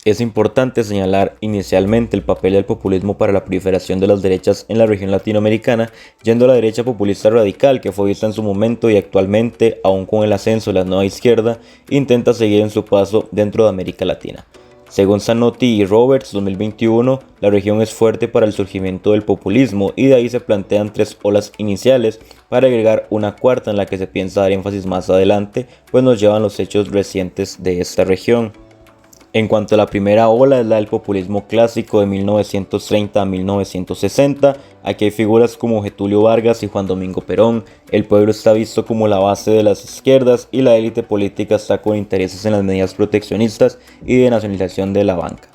Es importante señalar inicialmente el papel del populismo para la proliferación de las derechas en la región latinoamericana, yendo a la derecha populista radical que fue vista en su momento y actualmente, aún con el ascenso de la nueva izquierda, intenta seguir en su paso dentro de América Latina. Según Zanotti y Roberts 2021, la región es fuerte para el surgimiento del populismo y de ahí se plantean tres olas iniciales para agregar una cuarta en la que se piensa dar énfasis más adelante, pues nos llevan los hechos recientes de esta región. En cuanto a la primera ola, es la del populismo clásico de 1930 a 1960. Aquí hay figuras como Getúlio Vargas y Juan Domingo Perón. El pueblo está visto como la base de las izquierdas y la élite política está con intereses en las medidas proteccionistas y de nacionalización de la banca.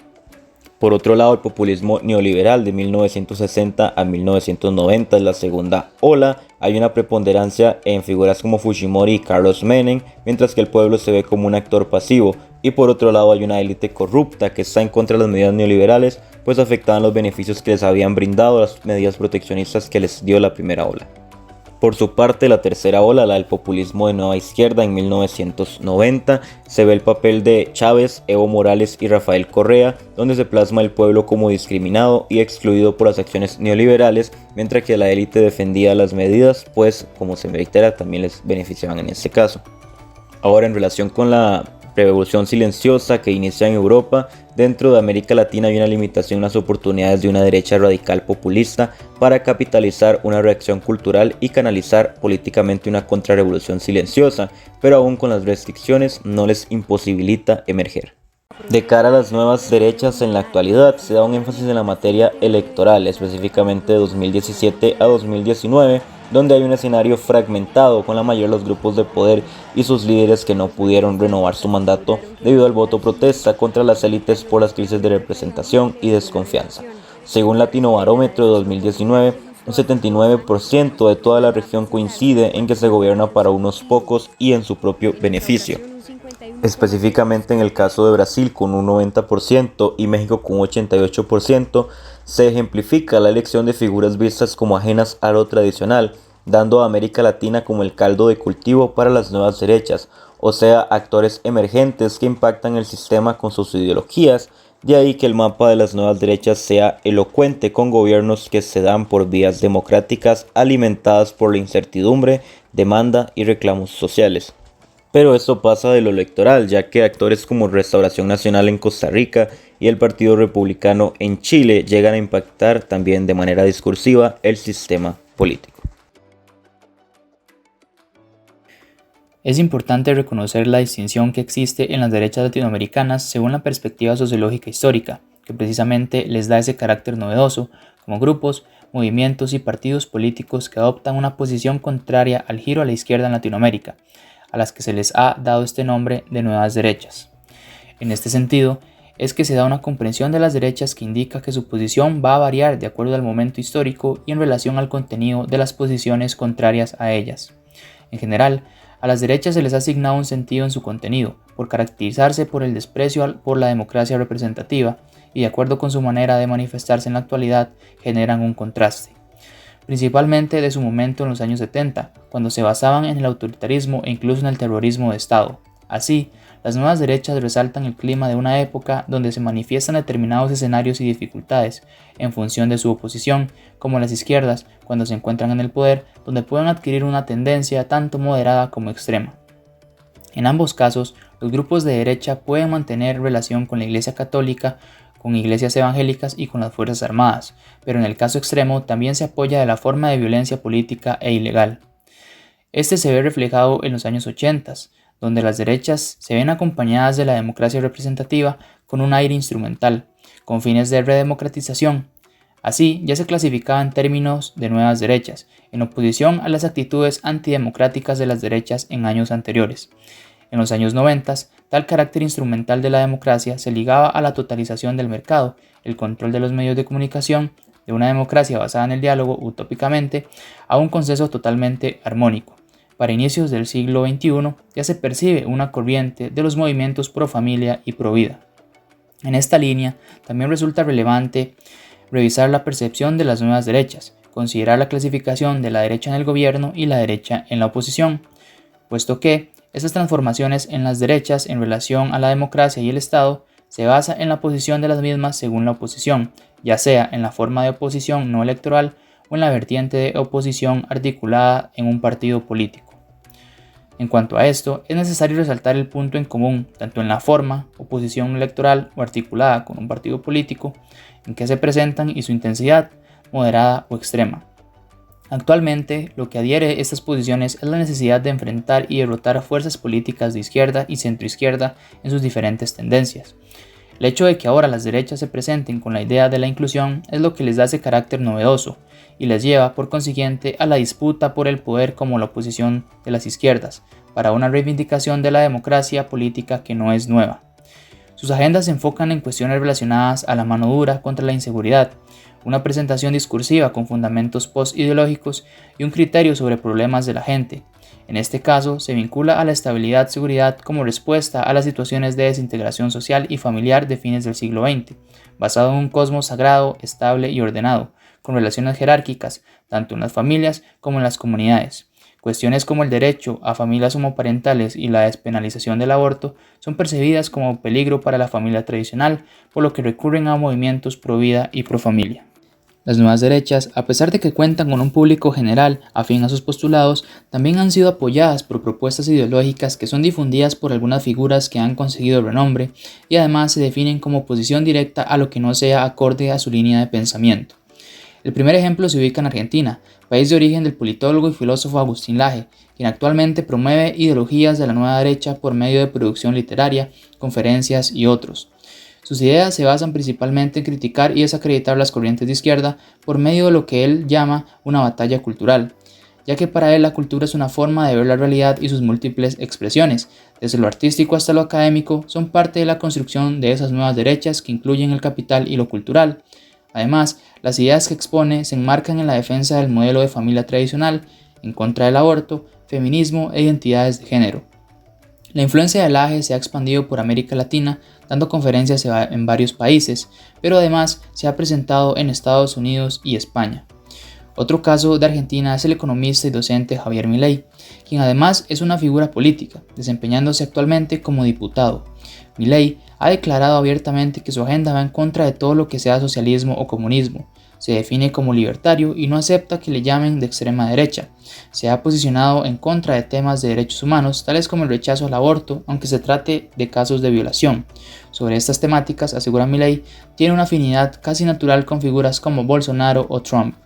Por otro lado, el populismo neoliberal de 1960 a 1990 es la segunda ola. Hay una preponderancia en figuras como Fujimori y Carlos Menem, mientras que el pueblo se ve como un actor pasivo. Y por otro lado hay una élite corrupta que está en contra de las medidas neoliberales, pues afectaban los beneficios que les habían brindado las medidas proteccionistas que les dio la primera ola. Por su parte, la tercera ola, la del populismo de nueva izquierda en 1990, se ve el papel de Chávez, Evo Morales y Rafael Correa, donde se plasma el pueblo como discriminado y excluido por las acciones neoliberales, mientras que la élite defendía las medidas, pues como se reitera, también les beneficiaban en este caso. Ahora, en relación con la revolución silenciosa que inicia en Europa, dentro de América Latina hay una limitación en las oportunidades de una derecha radical populista para capitalizar una reacción cultural y canalizar políticamente una contrarrevolución silenciosa, pero aún con las restricciones no les imposibilita emerger. De cara a las nuevas derechas en la actualidad, se da un énfasis en la materia electoral, específicamente de 2017 a 2019, donde hay un escenario fragmentado con la mayoría de los grupos de poder y sus líderes que no pudieron renovar su mandato debido al voto protesta contra las élites por las crisis de representación y desconfianza. Según Latino Barómetro de 2019, un 79% de toda la región coincide en que se gobierna para unos pocos y en su propio beneficio. Específicamente en el caso de Brasil con un 90% y México con un 88%, se ejemplifica la elección de figuras vistas como ajenas a lo tradicional, dando a América Latina como el caldo de cultivo para las nuevas derechas, o sea, actores emergentes que impactan el sistema con sus ideologías. De ahí que el mapa de las nuevas derechas sea elocuente con gobiernos que se dan por vías democráticas alimentadas por la incertidumbre, demanda y reclamos sociales. Pero esto pasa de lo electoral, ya que actores como Restauración Nacional en Costa Rica y el Partido Republicano en Chile llegan a impactar también de manera discursiva el sistema político. Es importante reconocer la distinción que existe en las derechas latinoamericanas según la perspectiva sociológica histórica, que precisamente les da ese carácter novedoso, como grupos, movimientos y partidos políticos que adoptan una posición contraria al giro a la izquierda en Latinoamérica, a las que se les ha dado este nombre de nuevas derechas. En este sentido, es que se da una comprensión de las derechas que indica que su posición va a variar de acuerdo al momento histórico y en relación al contenido de las posiciones contrarias a ellas. En general, a las derechas se les ha asignado un sentido en su contenido, por caracterizarse por el desprecio por la democracia representativa y de acuerdo con su manera de manifestarse en la actualidad, generan un contraste. Principalmente de su momento en los años 70, cuando se basaban en el autoritarismo e incluso en el terrorismo de Estado. Así, las nuevas derechas resaltan el clima de una época donde se manifiestan determinados escenarios y dificultades en función de su oposición, como las izquierdas, cuando se encuentran en el poder, donde pueden adquirir una tendencia tanto moderada como extrema. En ambos casos, los grupos de derecha pueden mantener relación con la Iglesia Católica, con iglesias evangélicas y con las Fuerzas Armadas, pero en el caso extremo también se apoya de la forma de violencia política e ilegal. Este se ve reflejado en los años 80, donde las derechas se ven acompañadas de la democracia representativa con un aire instrumental, con fines de redemocratización. Así, ya se clasificaba en términos de nuevas derechas, en oposición a las actitudes antidemocráticas de las derechas en años anteriores. En los años 90, tal carácter instrumental de la democracia se ligaba a la totalización del mercado, el control de los medios de comunicación, de una democracia basada en el diálogo utópicamente, a un consenso totalmente armónico. Para inicios del siglo XXI ya se percibe una corriente de los movimientos pro familia y pro vida. En esta línea también resulta relevante revisar la percepción de las nuevas derechas, considerar la clasificación de la derecha en el gobierno y la derecha en la oposición, puesto que estas transformaciones en las derechas en relación a la democracia y el Estado se basa en la posición de las mismas según la oposición, ya sea en la forma de oposición no electoral o en la vertiente de oposición articulada en un partido político. En cuanto a esto, es necesario resaltar el punto en común, tanto en la forma, oposición electoral o articulada con un partido político, en que se presentan y su intensidad, moderada o extrema. Actualmente, lo que adhiere estas posiciones es la necesidad de enfrentar y derrotar a fuerzas políticas de izquierda y centroizquierda en sus diferentes tendencias. El hecho de que ahora las derechas se presenten con la idea de la inclusión es lo que les da ese carácter novedoso y les lleva, por consiguiente, a la disputa por el poder como la oposición de las izquierdas, para una reivindicación de la democracia política que no es nueva. Sus agendas se enfocan en cuestiones relacionadas a la mano dura contra la inseguridad, una presentación discursiva con fundamentos post-ideológicos y un criterio sobre problemas de la gente. En este caso, se vincula a la estabilidad-seguridad como respuesta a las situaciones de desintegración social y familiar de fines del siglo XX, basado en un cosmos sagrado, estable y ordenado, con relaciones jerárquicas, tanto en las familias como en las comunidades. Cuestiones como el derecho a familias homoparentales y la despenalización del aborto son percibidas como peligro para la familia tradicional, por lo que recurren a movimientos pro vida y pro familia. Las nuevas derechas, a pesar de que cuentan con un público general afín a sus postulados, también han sido apoyadas por propuestas ideológicas que son difundidas por algunas figuras que han conseguido renombre y además se definen como oposición directa a lo que no sea acorde a su línea de pensamiento. El primer ejemplo se ubica en Argentina, país de origen del politólogo y filósofo Agustín Laje, quien actualmente promueve ideologías de la nueva derecha por medio de producción literaria, conferencias y otros. Sus ideas se basan principalmente en criticar y desacreditar las corrientes de izquierda por medio de lo que él llama una batalla cultural, ya que para él la cultura es una forma de ver la realidad y sus múltiples expresiones, desde lo artístico hasta lo académico, son parte de la construcción de esas nuevas derechas que incluyen el capital y lo cultural. Además, las ideas que expone se enmarcan en la defensa del modelo de familia tradicional, en contra del aborto, feminismo e identidades de género. La influencia de Laje se ha expandido por América Latina, dando conferencias en varios países, pero además se ha presentado en Estados Unidos y España. Otro caso de Argentina es el economista y docente Javier Milei, quien además es una figura política, desempeñándose actualmente como diputado. Milei ha declarado abiertamente que su agenda va en contra de todo lo que sea socialismo o comunismo. Se define como libertario y no acepta que le llamen de extrema derecha. Se ha posicionado en contra de temas de derechos humanos, tales como el rechazo al aborto, aunque se trate de casos de violación. Sobre estas temáticas, asegura Milei, tiene una afinidad casi natural con figuras como Bolsonaro o Trump.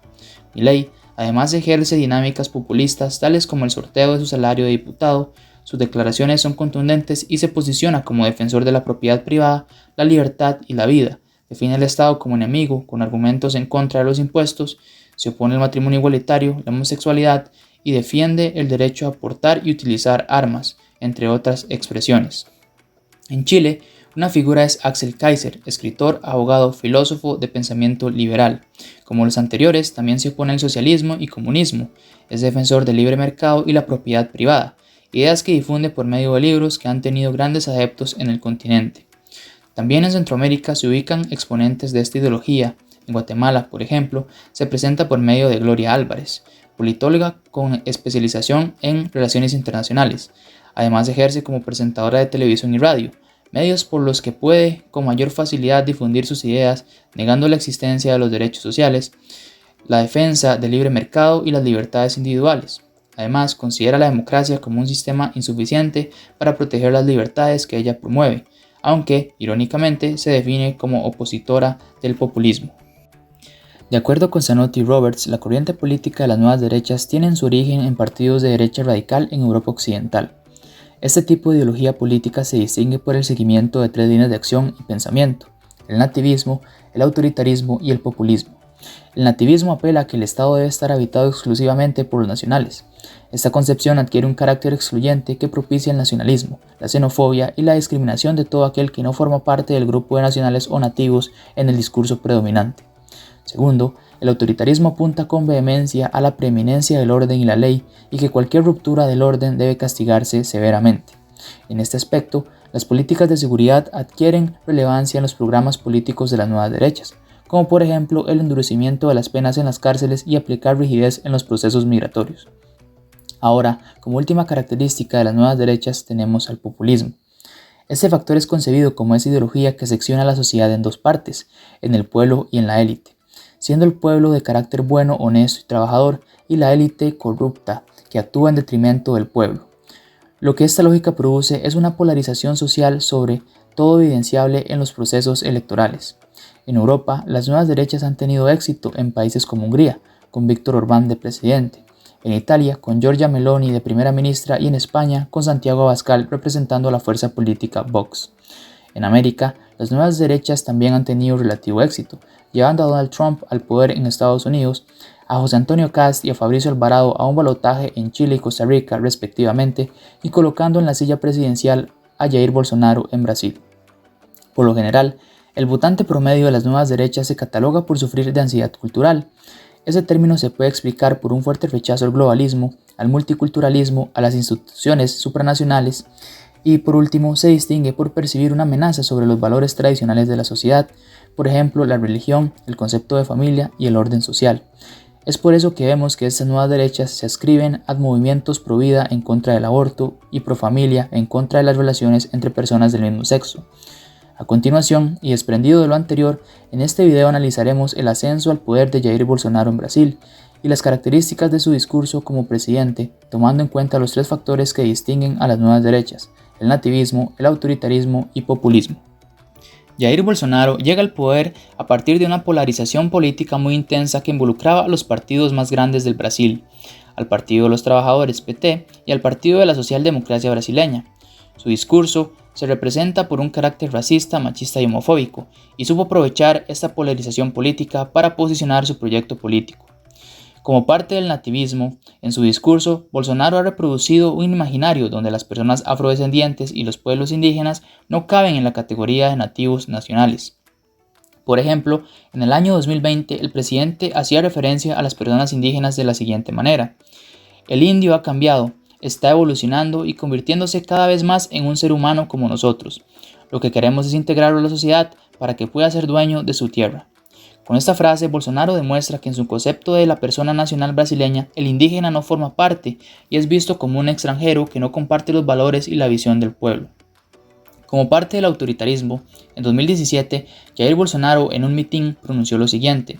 Milei además ejerce dinámicas populistas, tales como el sorteo de su salario de diputado. Sus declaraciones son contundentes y se posiciona como defensor de la propiedad privada, la libertad y la vida. Define al Estado como enemigo, con argumentos en contra de los impuestos, se opone al matrimonio igualitario, la homosexualidad y defiende el derecho a portar y utilizar armas, entre otras expresiones. En Chile, una figura es Axel Kaiser, escritor, abogado, filósofo de pensamiento liberal. Como los anteriores, también se opone al socialismo y comunismo. Es defensor del libre mercado y la propiedad privada, ideas que difunde por medio de libros que han tenido grandes adeptos en el continente. También en Centroamérica se ubican exponentes de esta ideología. En Guatemala, por ejemplo, se presenta por medio de Gloria Álvarez, politóloga con especialización en relaciones internacionales. Además ejerce como presentadora de televisión y radio, medios por los que puede con mayor facilidad difundir sus ideas, negando la existencia de los derechos sociales, la defensa del libre mercado y las libertades individuales. Además, considera la democracia como un sistema insuficiente para proteger las libertades que ella promueve, aunque, irónicamente, se define como opositora del populismo. De acuerdo con Zanotti y Roberts, la corriente política de las nuevas derechas tiene su origen en partidos de derecha radical en Europa Occidental. Este tipo de ideología política se distingue por el seguimiento de tres líneas de acción y pensamiento: el nativismo, el autoritarismo y el populismo. El nativismo apela a que el Estado debe estar habitado exclusivamente por los nacionales. Esta concepción adquiere un carácter excluyente que propicia el nacionalismo, la xenofobia y la discriminación de todo aquel que no forma parte del grupo de nacionales o nativos en el discurso predominante. Segundo, el autoritarismo apunta con vehemencia a la preeminencia del orden y la ley y que cualquier ruptura del orden debe castigarse severamente. En este aspecto, las políticas de seguridad adquieren relevancia en los programas políticos de las nuevas derechas, como por ejemplo el endurecimiento de las penas en las cárceles y aplicar rigidez en los procesos migratorios. Ahora, como última característica de las nuevas derechas tenemos al populismo. Este factor es concebido como esa ideología que secciona a la sociedad en dos partes, en el pueblo y en la élite, siendo el pueblo de carácter bueno, honesto y trabajador, y la élite corrupta, que actúa en detrimento del pueblo. Lo que esta lógica produce es una polarización social sobre todo evidenciable en los procesos electorales. En Europa, las nuevas derechas han tenido éxito en países como Hungría, con Víctor Orbán de presidente, en Italia con Giorgia Meloni de primera ministra y en España con Santiago Abascal representando a la fuerza política Vox. En América, las nuevas derechas también han tenido relativo éxito, llevando a Donald Trump al poder en Estados Unidos, a José Antonio Kast y a Fabricio Alvarado a un balotaje en Chile y Costa Rica respectivamente, y colocando en la silla presidencial a Jair Bolsonaro en Brasil. Por lo general, el votante promedio de las nuevas derechas se cataloga por sufrir de ansiedad cultural. Ese término se puede explicar por un fuerte rechazo al globalismo, al multiculturalismo, a las instituciones supranacionales y por último se distingue por percibir una amenaza sobre los valores tradicionales de la sociedad, por ejemplo la religión, el concepto de familia y el orden social. Es por eso que vemos que estas nuevas derechas se adscriben a movimientos pro vida en contra del aborto y pro familia en contra de las relaciones entre personas del mismo sexo. A continuación, y desprendido de lo anterior, en este video analizaremos el ascenso al poder de Jair Bolsonaro en Brasil y las características de su discurso como presidente, tomando en cuenta los tres factores que distinguen a las nuevas derechas: el nativismo, el autoritarismo y populismo. Jair Bolsonaro llega al poder a partir de una polarización política muy intensa que involucraba a los partidos más grandes del Brasil, al Partido de los Trabajadores PT y al Partido de la Socialdemocracia Brasileña. Su discurso se representa por un carácter racista, machista y homofóbico, y supo aprovechar esta polarización política para posicionar su proyecto político. Como parte del nativismo, en su discurso, Bolsonaro ha reproducido un imaginario donde las personas afrodescendientes y los pueblos indígenas no caben en la categoría de nativos nacionales. Por ejemplo, en el año 2020, el presidente hacía referencia a las personas indígenas de la siguiente manera: el indio ha cambiado, está evolucionando y convirtiéndose cada vez más en un ser humano como nosotros. Lo que queremos es integrarlo a la sociedad para que pueda ser dueño de su tierra. Con esta frase, Bolsonaro demuestra que en su concepto de la persona nacional brasileña, el indígena no forma parte y es visto como un extranjero que no comparte los valores y la visión del pueblo. Como parte del autoritarismo, en 2017, Jair Bolsonaro en un mitin pronunció lo siguiente: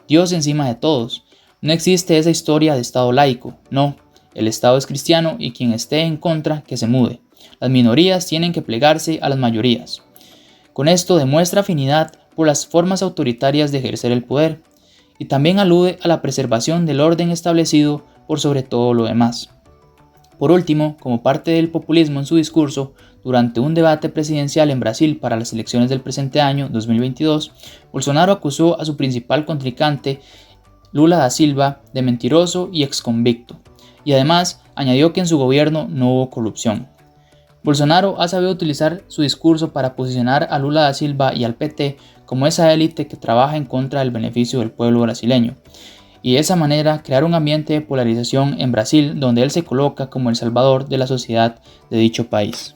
Dios encima de todos. No existe esa historia de Estado laico, no. El Estado es cristiano y quien esté en contra, que se mude. Las minorías tienen que plegarse a las mayorías. Con esto demuestra afinidad por las formas autoritarias de ejercer el poder y también alude a la preservación del orden establecido por sobre todo lo demás. Por último, como parte del populismo en su discurso, durante un debate presidencial en Brasil para las elecciones del presente año, 2022, Bolsonaro acusó a su principal contrincante, Lula da Silva, de mentiroso y exconvicto, y además añadió que en su gobierno no hubo corrupción. Bolsonaro ha sabido utilizar su discurso para posicionar a Lula da Silva y al PT como esa élite que trabaja en contra del beneficio del pueblo brasileño, y de esa manera crear un ambiente de polarización en Brasil donde él se coloca como el salvador de la sociedad de dicho país.